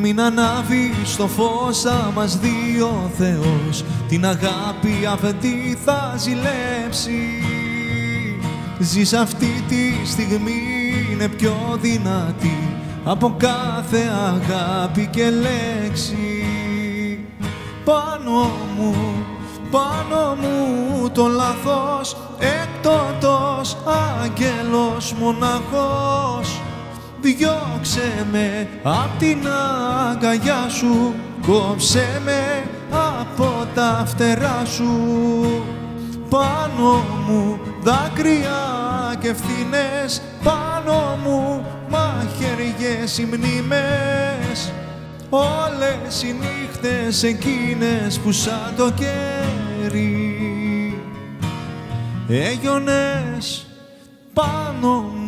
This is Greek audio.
Μην ανάβεις το φως, θα μας δει ο Θεός, την αγάπη αφεντή θα ζηλέψει. Ζεις αυτή τη στιγμή, είναι πιο δυνατή από κάθε αγάπη και λέξη. Πάνω μου το λάθος, έκτοτος άγγελος μοναχός. Διώξε με απ' την αγκαλιά σου, κόψε με από τα φτερά σου. Πάνω μου δάκρυα και ευθύνες, πάνω μου μαχαιριές οι μνήμες. Όλες οι νύχτες εκείνες που σαν το κέρι έγιονες πάνω μου.